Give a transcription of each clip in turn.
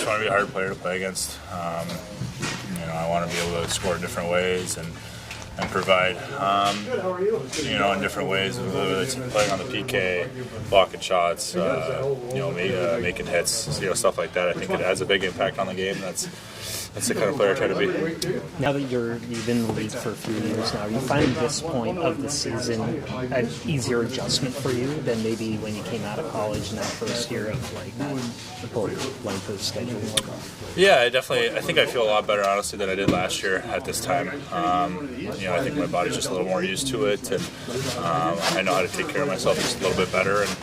just want to be a hard player to play against. I want to be able to score different ways and provide, in different ways, whether it's playing on the PK, blocking shots, making hits, stuff like that. I think it has a big impact on the game. That's the kind of player I try to be. Now that you've been in the league for a few years now, are you finding this point of the season an easier adjustment for you than maybe when you came out of college in that first year of the full length of schedule? Yeah, I think I feel a lot better, honestly, than I did last year at this time. I think my body's just a little more used to it, and I know how to take care of myself just a little bit better. And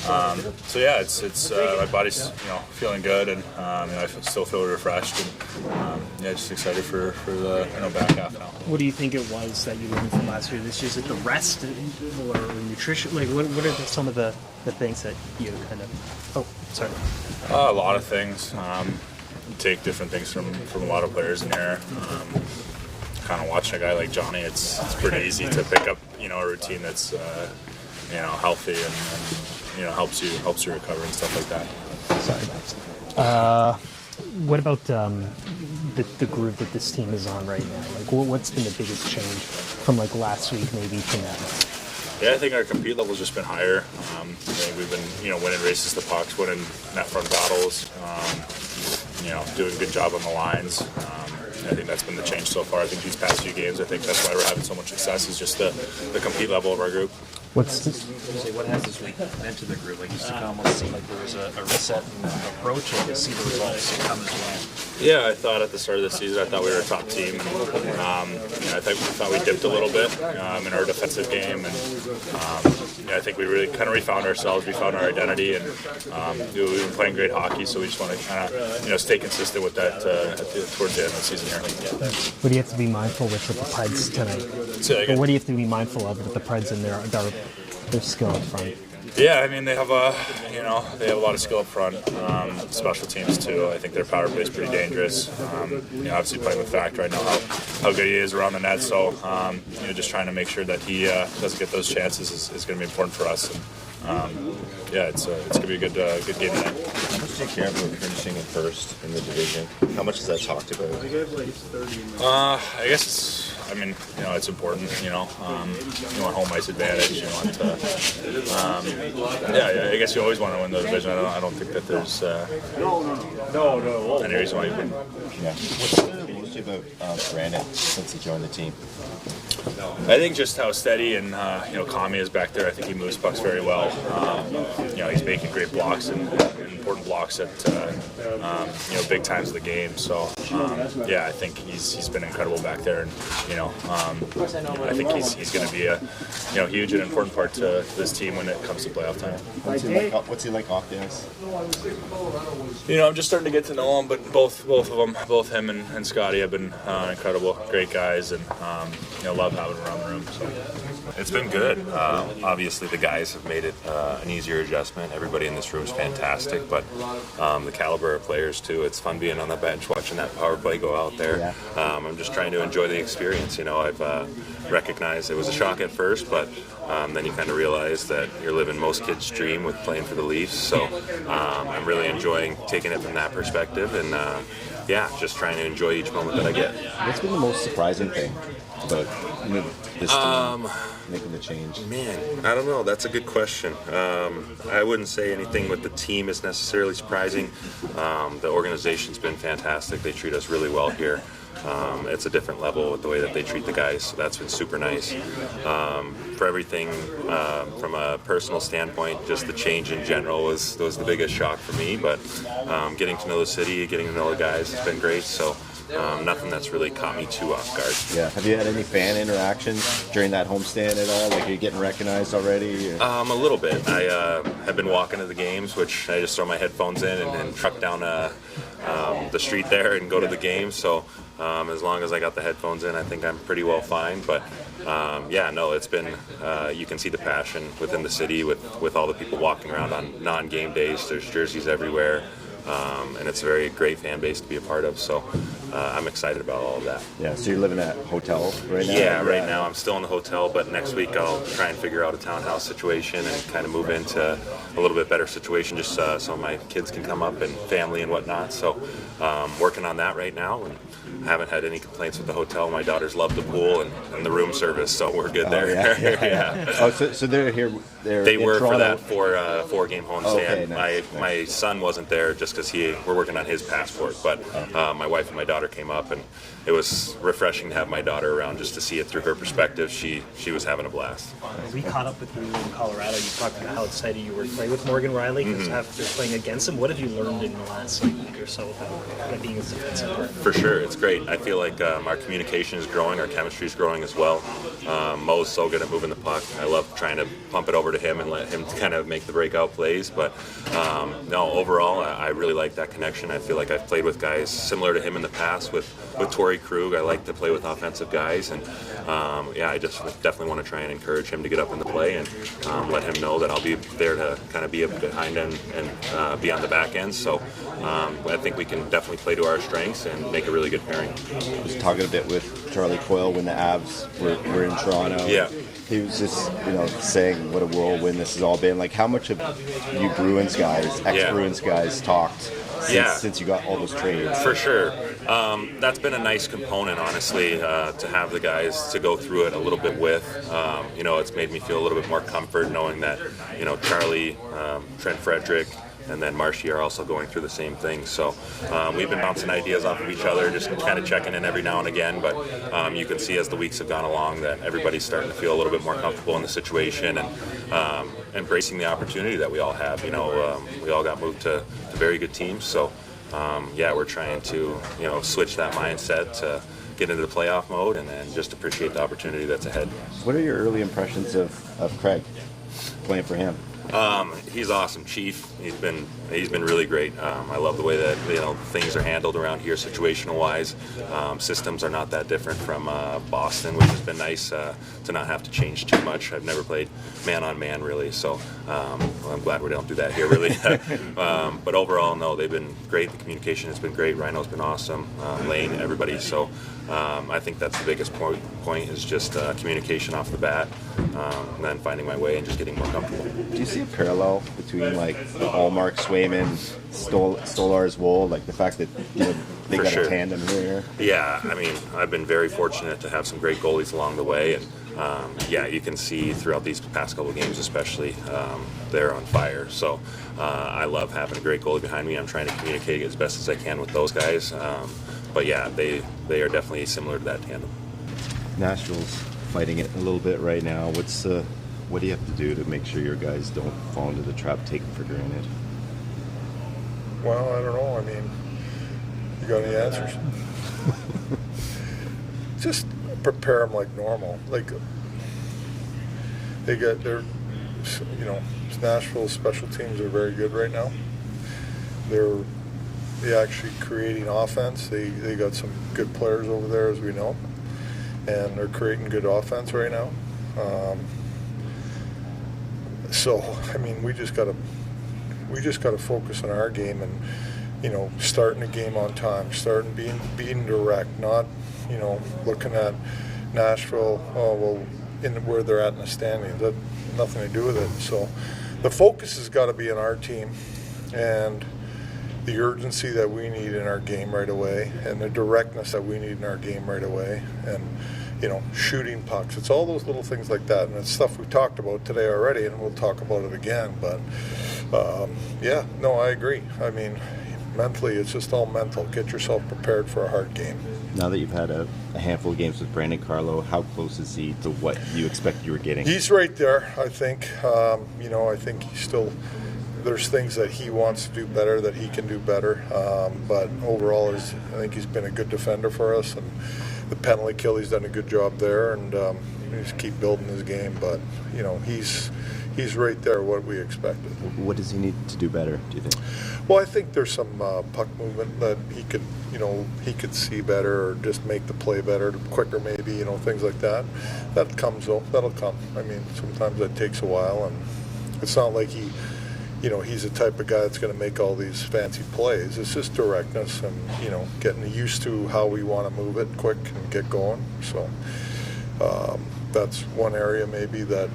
it's my body's feeling good, and I still feel refreshed, and just excited for the back half now. What do you think it was that you learned from last year? This year, is it the rest or nutrition? Like, what are some of the things that you kind of? Oh, sorry. A lot of things. Take different things from a lot of players in here. Kind of watching a guy like Johnny, it's pretty easy to pick up a routine that's healthy and helps you recover and stuff like that. Sorry. What about the groove that this team is on right now? Like, what's been the biggest change from last week maybe to now? Yeah, I think our compete level's just been higher. I think we've been winning races to pucks, winning net front battles. Doing a good job on the lines. I think that's been the change so far. I think these past few games, I think that's why we're having so much success, is just the compete level of our group. What has this week meant to the group? Like, you can almost see like there was a reset in approach, and you see the results come as well. Yeah, I thought at the start of the season, I thought we were a top team. And, I thought we dipped a little bit in our defensive game, and I think we really kind of refound ourselves, we found our identity, and we've been playing great hockey. So we just want to kind of stay consistent with that towards the end of the season here. What do you have to be mindful with the Preds tonight? What do you have to be mindful of with the Preds and their skill up front? Yeah, I mean they have a lot of skill up front. Special teams too. I think their power play is pretty dangerous. Obviously playing with Fact right now, how good he is around the net. So just trying to make sure that he doesn't get those chances is going to be important for us. And, it's going to be a good game tonight. How much do you care about finishing in first in the division? How much is that talked about? I guess it's important. You want home ice advantage. You want I guess you always want to win the division. I don't think that there's any reason why you wouldn't. Yeah. What's about Brandon since he joined the team? I think just how steady and Kami is back there. I think he moves pucks very well. He's making great blocks and important blocks at big times of the game. So I think he's been incredible back there, and I think he's going to be a huge and important part to this team when it comes to playoff time. What's he like off the ice? I'm just starting to get to know him, but both of them, both him and Scotty, have been incredible, great guys, and love having him around the room. So. It's been good. Obviously, the guys have made it an easier adjustment. Everybody in this room is fantastic, but the caliber of players too. It's fun being on the bench, watching that power play go out there. I'm just trying to enjoy the experience. I've recognized it was a shock at first, but then you kind of realize that you're living most kids' dream with playing for the Leafs. So I'm really enjoying taking it from that perspective, and just trying to enjoy each moment that I get. What's been the most surprising thing about this team making the change? Man, I don't know. That's a good question. I wouldn't say anything with the team is necessarily surprising. The organization's been fantastic. They treat us really well here. It's a different level with the way that they treat the guys, so that's been super nice. For everything from a personal standpoint, just the change in general was the biggest shock for me, but getting to know the city, getting to know the guys has been great, so nothing that's really caught me too off guard. Yeah. Have you had any fan interactions during that homestand at all? Like, are you getting recognized already? A little bit. I have been walking to the games, which I just throw my headphones in and truck down the street there and go to the games, so as long as I got the headphones in, I think I'm pretty well fine. But it's been you can see the passion within the city with all the people walking around on non-game days. There's jerseys everywhere, and it's a very great fan base to be a part of. So I'm excited about all of that. Yeah. So you're living at a hotel right now? Yeah, right now I'm still in the hotel, but next week I'll try and figure out a townhouse situation and kind of move into a little bit better situation, just so my kids can come up and family and whatnot. So working on that right now, and haven't had any complaints with the hotel. My daughters love the pool and the room service, so we're good there. Yeah. Oh, so they're here. They were Toronto. for that 4-game homestand. Okay, nice. My son wasn't there just because we're working on his passport, but my wife and my daughter came up, and it was refreshing to have my daughter around just to see it through her perspective. She was having a blast. We caught up with you in Colorado. You talked about how excited you were to play with Morgan Riley because after playing against him, what have you learned in the last week or so about being his defensive partner? For sure, it's great. I feel like our communication is growing, our chemistry is growing as well. Mo's so good at moving the puck. I love trying to pump it over to him and let him kind of make the breakout plays. But no, overall, I really like that connection. I feel like I've played with guys similar to him in the past with Torrey Krug. I like to play with offensive guys, and I just definitely want to try and encourage him to get up in the play and let him know that I'll be there to kind of be behind him and be on the back end. So I think we can definitely play to our strengths and make a really good pairing. I was talking a bit with Charlie Coyle when the Avs were in Toronto. Yeah. He was just, saying what a whirlwind this has all been. Like, how much have you Bruins guys, ex-Bruins guys, talked since you got all those trades? For sure. That's been a nice component, honestly, to have the guys to go through it a little bit with. It's made me feel a little bit more comfort knowing that, Charlie, Trent Frederick, and then Marshy are also going through the same thing. So we've been bouncing ideas off of each other, just kind of checking in every now and again. But you can see as the weeks have gone along that everybody's starting to feel a little bit more comfortable in the situation and embracing the opportunity that we all have. We all got moved to very good teams. So, we're trying to, switch that mindset to get into the playoff mode and then just appreciate the opportunity that's ahead. What are your early impressions of Craig playing for him? He's awesome, Chief. He's been really great. I love the way that things are handled around here, situational wise. Systems are not that different from Boston, which has been nice to not have to change too much. I've never played man on man really, so I'm glad we don't do that here really. But overall, no, they've been great. The communication has been great. Rhino's been awesome. Lane, everybody. So I think that's the biggest point is just communication off the bat, and then finding my way and just getting more comfortable. Do you see a parallel between like Allmark, Swayman, Stolarz, Wold, like the fact that they For got sure. a tandem here? Yeah, I mean, I've been very fortunate to have some great goalies along the way, and you can see throughout these past couple of games, especially, they're on fire. So I love having a great goalie behind me. I'm trying to communicate as best as I can with those guys. But yeah, they are definitely similar to that tandem. Nashville's fighting it a little bit right now. What do you have to do to make sure your guys don't fall into the trap taken for granted? Well, I don't know. I mean, you got any answers? Just prepare them like normal. Like Nashville's special teams are very good right now. They're actually creating offense. They got some good players over there, as we know, and they're creating good offense right now. So I mean, we just got to focus on our game and starting the game on time, starting being direct, not looking at Nashville where they're at in the standings. That nothing to do with it. So the focus has got to be on our team and the urgency that we need in our game right away, and the directness that we need in our game right away, and shooting pucks. It's all those little things like that, and it's stuff we talked about today already, and we'll talk about it again. But I agree. I mean, mentally, it's just all mental. Get yourself prepared for a hard game. Now that you've had a handful of games with Brandon Carlo, how close is he to what you expect you were getting? He's right there, I think. I think he's still. There's things that he wants to do better, that he can do better. But overall, I think he's been a good defender for us, and the penalty kill, he's done a good job there, and we just keep building his game. But he's right there, what we expected. What does he need to do better, do you think? Well, I think there's some puck movement that he could see better, or just make the play better, quicker maybe, things like that. That comes though. That'll come. I mean, sometimes that takes a while, and it's not like he's the type of guy that's going to make all these fancy plays. It's just directness and, getting used to how we want to move it quick and get going. So that's one area maybe that,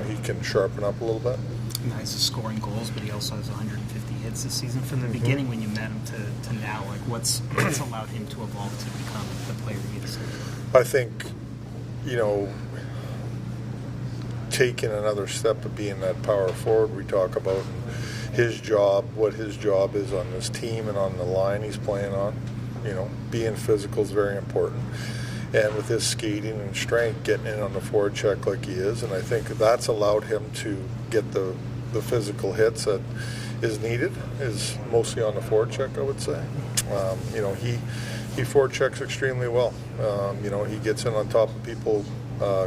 he can sharpen up a little bit. Knies is scoring goals, but he also has 150 hits this season. From the beginning when you met him to now, like what's allowed him to evolve to become the player he is? I think, taking another step of being that power forward we talk about, and his job, what his job is on this team and on the line he's playing on. Being physical is very important. And with his skating and strength, getting in on the forward check like he is, and I think that's allowed him to get the physical hits that is needed, is mostly on the forward check, I would say. He forward checks extremely well. He gets in on top of people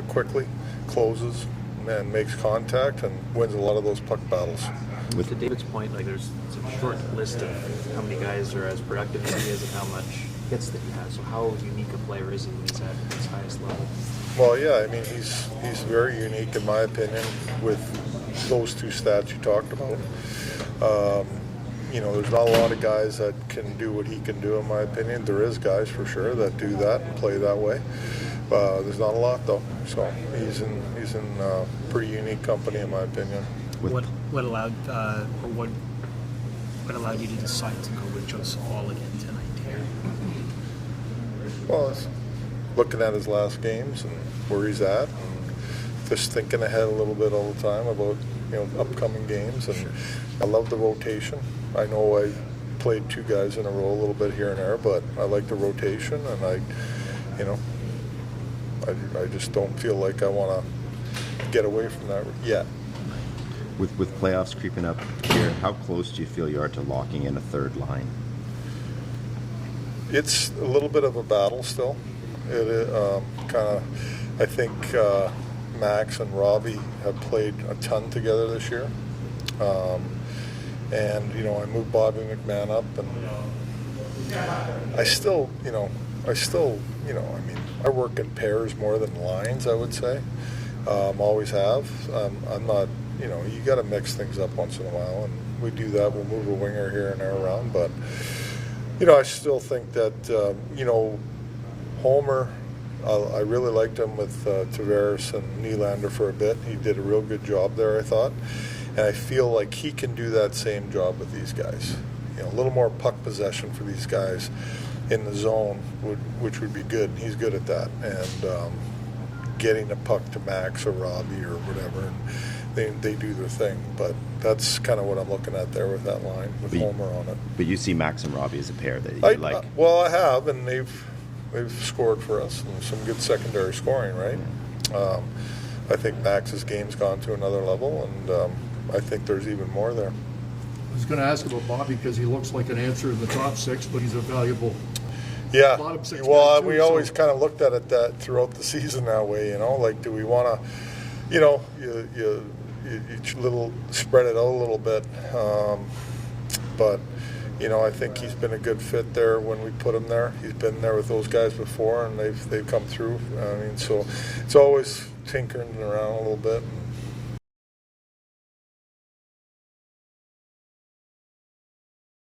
quickly, closes, and makes contact, and wins a lot of those puck battles. To David's point, there's a short list of how many guys are as productive as he is and how much hits that he has. So how unique a player is he when he's at his highest level? Well, yeah, he's very unique in my opinion with those two stats you talked about. There's not a lot of guys that can do what he can do in my opinion. There is guys for sure that do that and play that way. There's not a lot though, so he's in pretty unique company in my opinion. What allowed you to decide to go with Joseph Hall again tonight? Well, it's looking at his last games and where he's at, and just thinking ahead a little bit all the time about upcoming games. And I love the rotation. I know I played two guys in a row a little bit here and there, but I like the rotation, and I just don't feel like I want to get away from that yet. With playoffs creeping up here, how close do you feel you are to locking in a third line? It's a little bit of a battle still. I think Max and Robbie have played a ton together this year. And I moved Bobby McMahon up, and I work in pairs more than lines, I would say. Always have. I'm not, you got to mix things up once in a while, and we do that. We'll move a winger here and there around, but I still think that Homer. I really liked him with Tavares and Nylander for a bit. He did a real good job there, I thought, and I feel like he can do that same job with these guys. A little more puck possession for these guys in the zone, which would be good. He's good at that, and getting a puck to Max or Robbie or whatever, and they do their thing. But that's kind of what I'm looking at there with that line with Homer on it. But you see Max and Robbie as a pair that you like? Well, I have, and they've scored for us and some good secondary scoring, right? I think Max's game's gone to another level, and I think there's even more there. I was going to ask about Bobby because he looks like an answer in the top six, but he's a valuable bottom six. Well, guy we too, always kind of looked at it that throughout the season that way, like, do we want to, you little spread it out a little bit, but I think he's been a good fit there when we put him there. He's been there with those guys before, and they've come through. So it's always tinkering around a little bit.